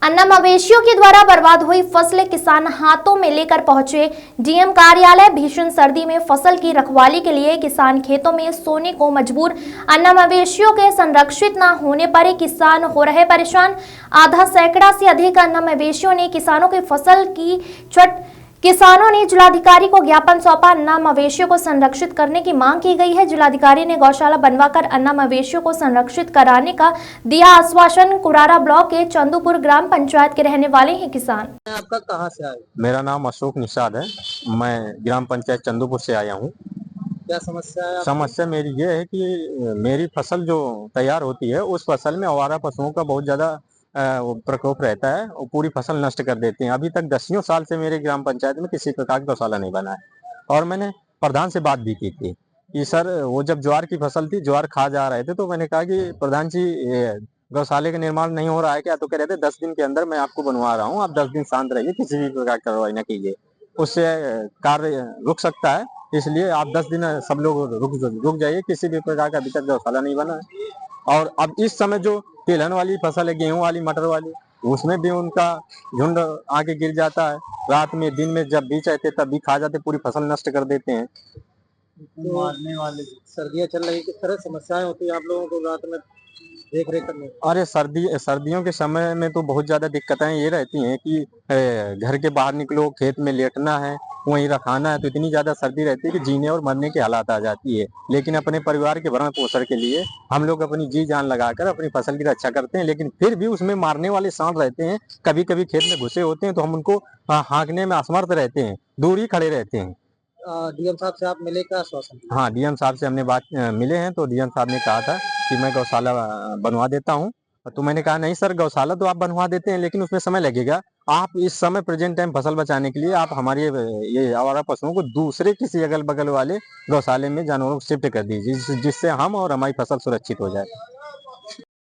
अन्ना मवेशियों के द्वारा बर्बाद हुई फसलें किसान हाथों में लेकर पहुंचे डीएम कार्यालय। भीषण सर्दी में फसल की रखवाली के लिए किसान खेतों में सोने को मजबूर। अन्ना मवेशियों के संरक्षित न होने पर किसान हो रहे परेशान। आधा सैकड़ा से अधिक अन्ना मवेशियों ने किसानों की फसल की किसानों ने जिलाधिकारी को ज्ञापन सौंपा। अन्ना मवेशियों को संरक्षित करने की मांग की गई है। जिलाधिकारी ने गौशाला बनवाकर अन्ना मवेशियों को संरक्षित कराने का दिया आश्वासन। कुरारा ब्लॉक के चंदूपुर ग्राम पंचायत के रहने वाले हैं किसान। आपका कहां से आए? मेरा नाम अशोक निषाद है। मैं ग्राम पंचायत चंदूपुर से आया हूँ। क्या समस्या है? समस्या मेरी ये है कि मेरी फसल जो तैयार होती है उस फसल में आवारा पशुओं का बहुत ज्यादा प्रकोप रहता है और पूरी फसल नष्ट कर देते हैं। अभी तक दसियों साल से मेरे ग्राम पंचायत में किसी प्रकार का गौशाला नहीं बना है और मैंने प्रधान से बात भी की थी कि सर वो जब ज्वार की फसल थी, ज्वार खा जा रहे थे, तो मैंने कहा कि प्रधान जी गौशाले का निर्माण नहीं हो रहा है क्या? तो कह रहे थे 10 दिन के अंदर मैं आपको बनवा रहा हूँ, आप 10 दिन शांत रहिए, किसी भी प्रकार की कार्रवाई न कीजिए, उससे कार्य रुक सकता है, इसलिए आप 10 दिन सब लोग रुक जाइए, किसी भी प्रकार का अभी तक गौशाला नहीं बना है। और अब इस समय जो तिलहन वाली फसल है, गेहूं वाली, मटर वाली, उसमें भी उनका झुंड आके गिर जाता है। रात में दिन में जब बीच आते तब भी खा जाते, पूरी फसल नष्ट कर देते हैं। तो मारने वाले सर्दियां चल रही, किस तरह समस्याएं होती है आप लोगों को रात में देख रेख करने? अरे सर्दियों के समय में तो बहुत ज्यादा दिक्कतें ये रहती हैं कि घर के बाहर निकलो, खेत में लेटना है, वहीं रखाना है, तो इतनी ज्यादा सर्दी रहती है कि जीने और मरने की हालात आ जाती है। लेकिन अपने परिवार के भरण पोषण के लिए हम लोग अपनी जी जान लगाकर अपनी फसल की रक्षा करते हैं, लेकिन फिर भी उसमें मारने वाले सांड रहते हैं। कभी कभी खेत में घुसे होते हैं तो हम उनको हाँकने में असमर्थ रहते हैं, दूर ही खड़े रहते हैं। डीएम साहब से आप मिले, क्या आश्वासन? हाँ, डीएम साहब से हमने मिले हैं, तो डीएम साहब ने कहा था कि मैं गौशाला बनवा देता हूँ। तो मैंने कहा नहीं सर, गौशाला तो आप बनवा देते हैं लेकिन उसमें समय लगेगा। आप इस समय प्रेजेंट टाइम फसल बचाने के लिए आप हमारे ये आवारा पशुओं को दूसरे किसी अगल बगल वाले गौशाले में जानवरों को शिफ्ट कर दीजिए, जिससे हम और हमारी फसल सुरक्षित हो जाए।